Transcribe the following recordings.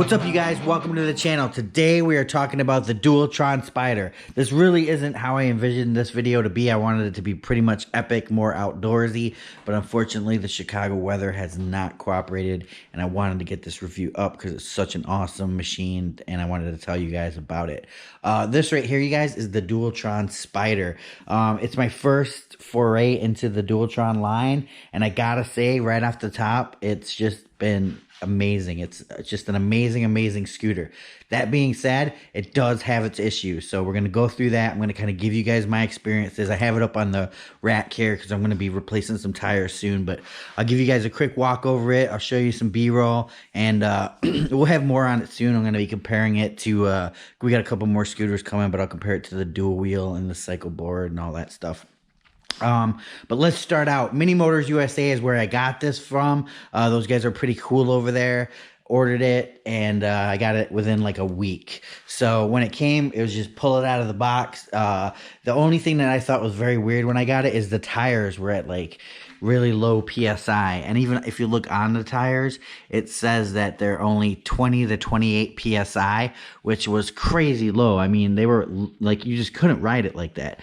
What's up, you guys? Welcome to the channel. Today we are talking about the Dualtron Spider. This really isn't how I envisioned this video to be. I wanted it to be pretty much epic, more outdoorsy, but unfortunately the Chicago weather has not cooperated, and I wanted to get this review up because it's such an awesome machine and I wanted to tell you guys about it. This right here, you guys, is the Dualtron Spider. It's my first foray into the Dualtron line, and I gotta say right off the top, it's just been amazing. It's just an amazing scooter. That being said, it does have its issues, so we're going to go through that. I'm going to kind of give you guys my experiences. I have it up on the rack here because I'm going to be replacing some tires soon, but I'll give you guys a quick walk over it. I'll show you some b-roll, and we'll have more on it soon. I'm going to be comparing it to we got a couple more scooters coming, but I'll compare it to the dual wheel and the cycle board and all that stuff. But let's start out. Mini Motors USA is where I got this from. Those guys are pretty cool over there. Ordered it, and I got it within like a week. So when it came, it was just pull it out of the box. The only thing that I thought was very weird when I got it is the tires were at like really low PSI. And even if you look on the tires, it says that they're only 20 to 28 PSI, which was crazy low. I mean, they were like, you just couldn't ride it like that.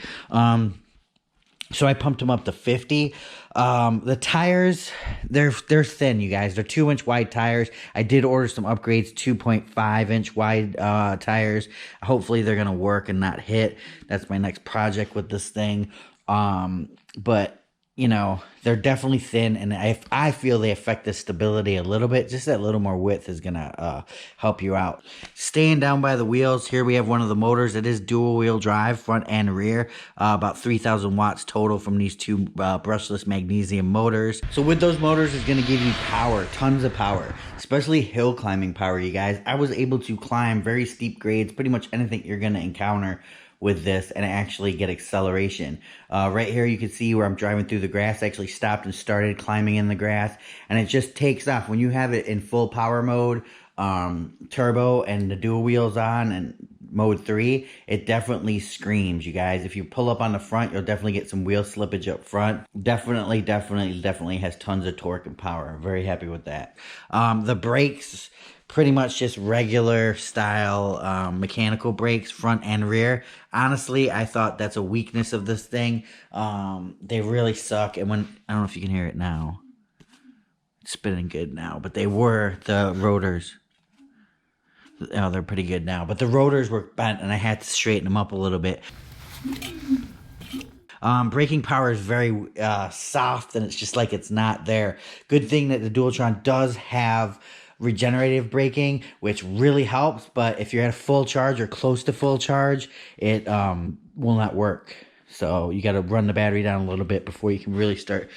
So I pumped them up to 50. The tires, they're thin, you guys. They're 2-inch wide tires. I did order some upgrades, 2.5-inch wide tires. Hopefully they're going to work and not hit. That's my next project with this thing. But, you know, they're definitely thin, and I feel they affect the stability a little bit. Just that little more width is going to help you out. Staying down by the wheels, here we have one of the motors. It is dual wheel drive, front and rear. About 3,000 watts total from these two brushless magnesium motors. So with those motors, it's going to give you power, tons of power, especially hill climbing power, you guys. I was able to climb very steep grades, pretty much anything you're going to encounter with this, and actually get acceleration. Right here you can see where I'm driving through the grass. I actually stopped and started climbing in the grass, and it just takes off. When you have it in full power mode, turbo, and the dual wheels on, and mode 3, it definitely screams, you guys. If you pull up on the front, you'll definitely get some wheel slippage up front. Definitely has tons of torque and power. I'm very happy with that. The brakes, pretty much just regular style mechanical brakes, front and rear. Honestly, I thought that's a weakness of this thing. They really suck. And when, I don't know if you can hear it now. It's spinning good now, but they were the rotors. Oh, they're pretty good now, but the rotors were bent, and I had to straighten them up a little bit. Braking power is very soft, and it's just like it's not there. Good thing that the Dualtron does have regenerative braking, which really helps, but if you're at a full charge or close to full charge, it will not work. So you got to run the battery down a little bit before you can really start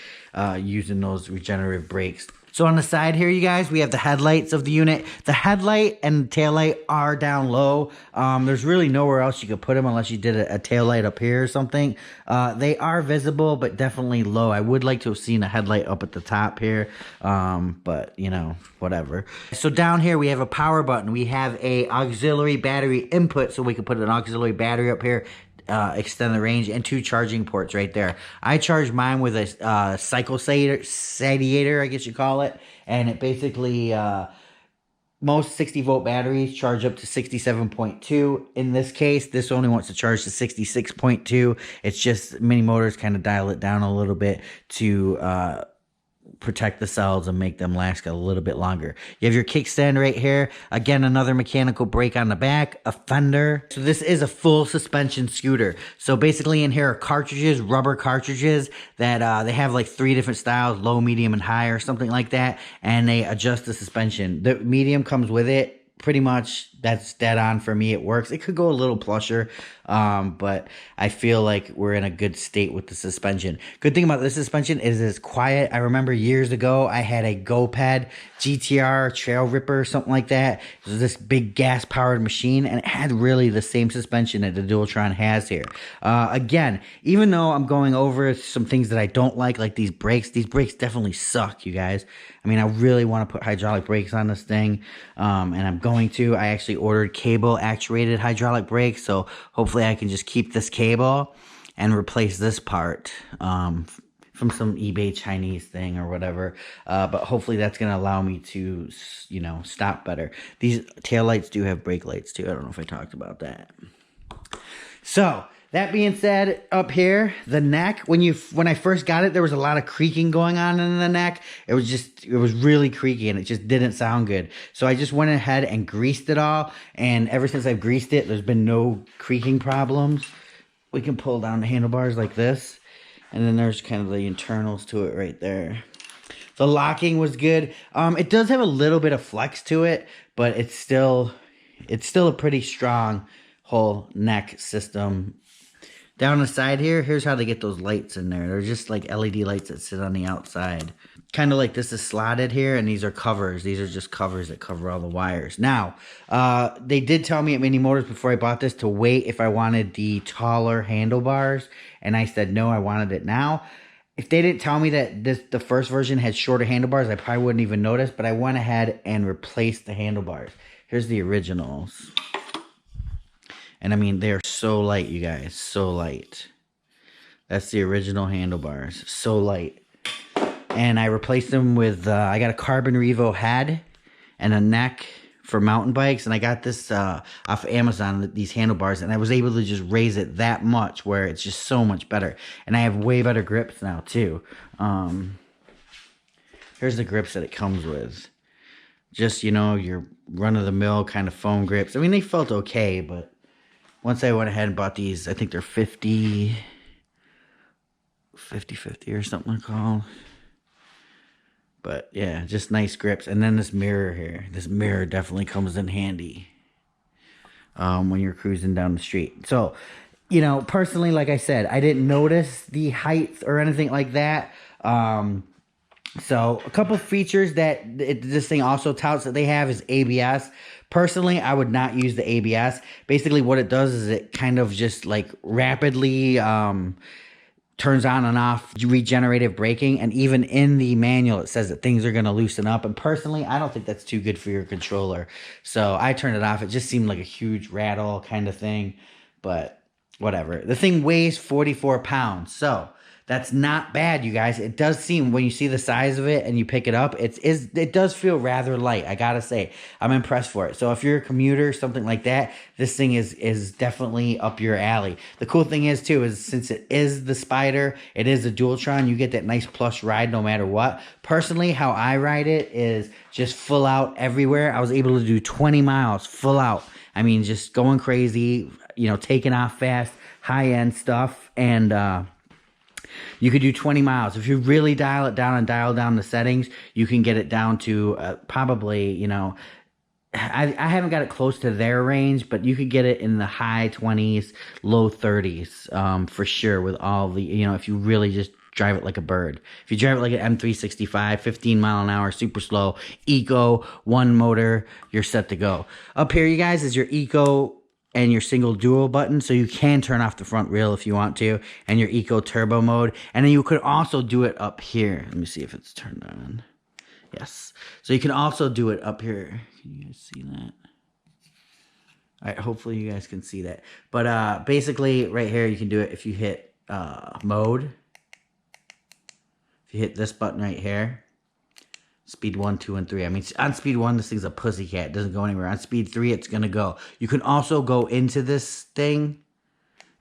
using those regenerative brakes. So on the side here, you guys, we have the headlights of the unit. The headlight and tail light are down low. There's really nowhere else you could put them unless you did a tail light up here or something. They are visible, but definitely low. I would like to have seen a headlight up at the top here, but, you know, whatever. So down here, we have a power button. We have a auxiliary battery input, so we can put an auxiliary battery up here, extend the range, and 2 charging ports right there. I charge mine with a cycle satiator, I guess you call it, and it basically most 60-volt batteries charge up to 67.2. In this case, this only wants to charge to 66.2. It's just Mini Motors kind of dial it down a little bit to protect the cells and make them last a little bit longer. You have your kickstand right here. Again, another mechanical brake on the back, a fender. So this is a full suspension scooter. So basically in here are cartridges, rubber cartridges that they have like 3 different styles, low, medium, and high or something like that. And they adjust the suspension. The medium comes with it. Pretty much that's dead on for me. It works. It could go a little plusher, but I feel like we're in a good state with the suspension. Good thing about this suspension is it's quiet. I remember years ago I had a GoPed GTR Trail Ripper or something like that. It was this big gas powered machine, and it had really the same suspension that the Dualtron has here. Again, even though I'm going over some things that I don't like these brakes definitely suck, you guys. I mean, I really want to put hydraulic brakes on this thing, and I'm going to. I actually ordered cable actuated hydraulic brakes, so hopefully I can just keep this cable and replace this part from some eBay Chinese thing or whatever. But hopefully that's going to allow me to, you know, stop better. These taillights do have brake lights too. I don't know if I talked about that. So that being said, up here, the neck, when I first got it, there was a lot of creaking going on in the neck. It was really creaky and it just didn't sound good. So I just went ahead and greased it all. And ever since I've greased it, there's been no creaking problems. We can pull down the handlebars like this. And then there's kind of the internals to it right there. The locking was good. It does have a little bit of flex to it, but it's still a pretty strong whole neck system. Down the side here, here's how they get those lights in there. They're just like LED lights that sit on the outside. Kind of like this is slotted here, and these are covers. These are just covers that cover all the wires. Now, they did tell me at Mini Motors before I bought this to wait if I wanted the taller handlebars, and I said no, I wanted it now. If they didn't tell me that the first version had shorter handlebars, I probably wouldn't even notice, but I went ahead and replaced the handlebars. Here's the originals. And I mean, they're so light, you guys, so light. That's the original handlebars, so light. And I replaced them with, I got a carbon Revo head and a neck for mountain bikes. And I got this off Amazon, these handlebars. And I was able to just raise it that much where it's just so much better. And I have way better grips now, too. Here's the grips that it comes with. Just, you know, your run-of-the-mill kind of foam grips. I mean, they felt okay, but once I went ahead and bought these, I think they're 50 or something they're called. But yeah, just nice grips. And then this mirror here. This mirror definitely comes in handy when you're cruising down the street. So, you know, personally, like I said, I didn't notice the height or anything like that. So a couple features that this thing also touts that they have is ABS. Personally, I would not use the ABS. Basically, what it does is it kind of just like rapidly turns on and off regenerative braking. And even in the manual, it says that things are going to loosen up. And personally, I don't think that's too good for your controller. So I turned it off. It just seemed like a huge rattle kind of thing. But whatever. The thing weighs 44 pounds. So that's not bad, you guys. It does seem, when you see the size of it and you pick it up, it does feel rather light. I gotta say, I'm impressed for it. So if you're a commuter, something like that, this thing is definitely up your alley. The cool thing is too, is since it is the Spider, it is a Dualtron, you get that nice plush ride no matter what. Personally, how I ride it is just full out everywhere. I was able to do 20 miles full out. I mean, just going crazy, you know, taking off fast, high-end stuff, and you could do 20 miles. If you really dial it down and dial down the settings, you can get it down to probably, you know, I haven't got it close to their range, but you could get it in the high 20s, low 30s for sure with all the, you know, if you really just drive it like a bird. If you drive it like an M365, 15 mile an hour, super slow, eco, one motor, you're set to go. Up here, you guys, is your eco and your single dual button, so you can turn off the front wheel if you want to, and your eco turbo mode. And then you could also do it up here. Let me see if it's turned on. Yes. So you can also do it up here. Can you guys see that? All right, hopefully you guys can see that. But basically right here you can do it if you hit mode. If you hit this button right here, speed 1, 2, and 3. I mean, on speed 1, this thing's a pussycat. It doesn't go anywhere. On speed 3, it's going to go. You can also go into this thing,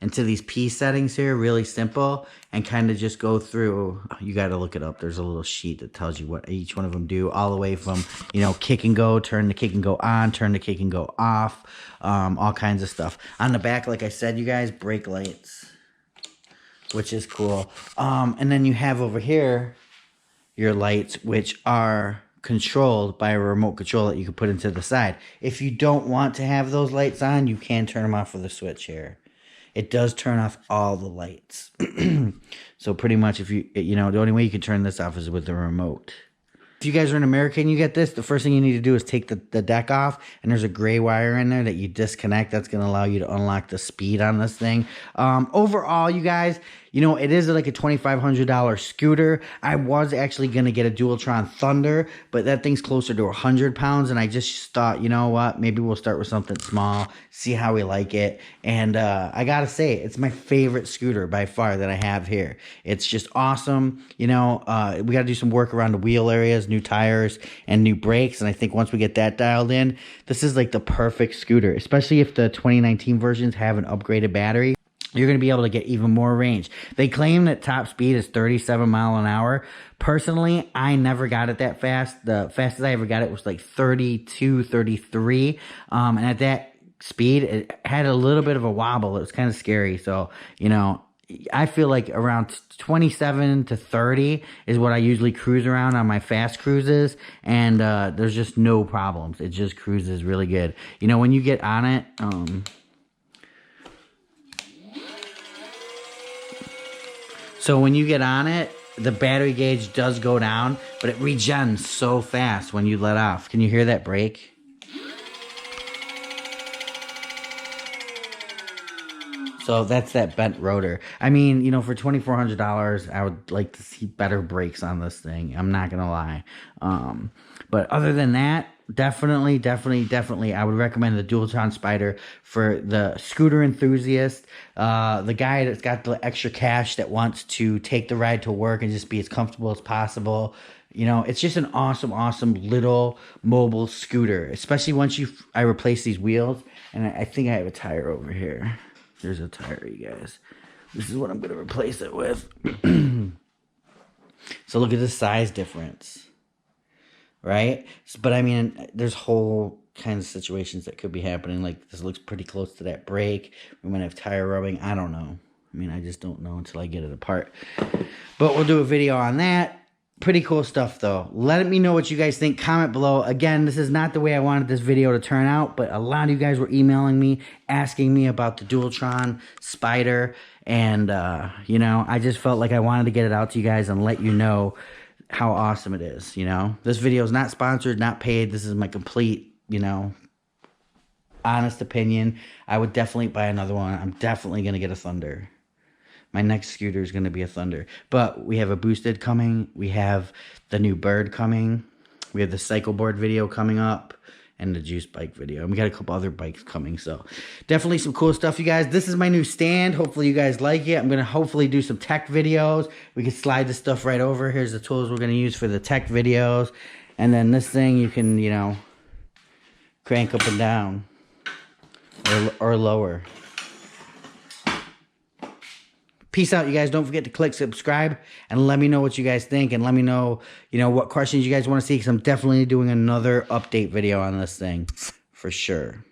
into these P settings here, really simple, and kind of just go through. You got to look it up. There's a little sheet that tells you what each one of them do, all the way from, you know, kick and go, turn the kick and go on, turn the kick and go off, all kinds of stuff. On the back, like I said, you guys, brake lights, which is cool. And then you have over here your lights, which are controlled by a remote control that you can put into the side. If you don't want to have those lights on, you can turn them off with a switch here. It does turn off all the lights. So pretty much if you know, the only way you can turn this off is with the remote. If you guys are in America and you get this, the first thing you need to do is take the deck off, and there's a gray wire in there that you disconnect. That's going to allow you to unlock the speed on this thing. Overall, you guys, You know, it is like a $2,500 scooter. I was actually going to get a Dualtron Thunder, but that thing's closer to 100 pounds, and I just thought, you know what, maybe we'll start with something small, see how we like it, and I gotta say, it's my favorite scooter by far that I have here. It's just awesome. You know, we gotta do some work around the wheel areas, new tires, and new brakes, and I think once we get that dialed in, this is like the perfect scooter, especially if the 2019 versions have an upgraded battery. You're going to be able to get even more range. They claim that top speed is 37 miles an hour. Personally, I never got it that fast. The fastest I ever got it was like 32, 33. And at that speed, it had a little bit of a wobble. It was kind of scary. So, you know, I feel like around 27 to 30 is what I usually cruise around on my fast cruises. And there's just no problems. It just cruises really good. You know, when you get on it... So when you get on it, the battery gauge does go down, but it regens so fast when you let off. Can you hear that brake? So that's that bent rotor. I mean, you know, for $2,400, I would like to see better brakes on this thing. I'm not going to lie. But other than that, definitely, I would recommend the Dualtron Spider for the scooter enthusiast, the guy that's got the extra cash that wants to take the ride to work and just be as comfortable as possible. You know, it's just an awesome little mobile scooter, especially once I replace these wheels. And I think I have a tire over here. There's a tire, you guys. This is what I'm going to replace it with. So look at the size difference. Right? But I mean, there's whole kinds of situations that could be happening. Like, this looks pretty close to that brake. We might have tire rubbing. I don't know. I mean, I just don't know until I get it apart. But we'll do a video on that. Pretty cool stuff, though. Let me know what you guys think. Comment below. Again, this is not the way I wanted this video to turn out, but a lot of you guys were emailing me, asking me about the Dualtron Spider, and, you know, I just felt like I wanted to get it out to you guys and let you know how awesome it is, you know? This video is not sponsored, not paid. This is my complete, you know, honest opinion. I would definitely buy another one. I'm definitely going to get a Thunder. My next scooter is going to be a Thunder. But we have a Boosted coming. We have the new Bird coming. We have the Cycle Board video coming up. And the Juice Bike video. And we got a couple other bikes coming. So definitely some cool stuff, you guys. This is my new stand. Hopefully you guys like it. I'm going to hopefully do some tech videos. We can slide this stuff right over. Here's the tools we're going to use for the tech videos. And then this thing you can, you know, crank up and down. Or lower. Peace out, you guys. Don't forget to click subscribe and let me know what you guys think, and let me know, you know, what questions you guys want to see, because I'm definitely doing another update video on this thing for sure.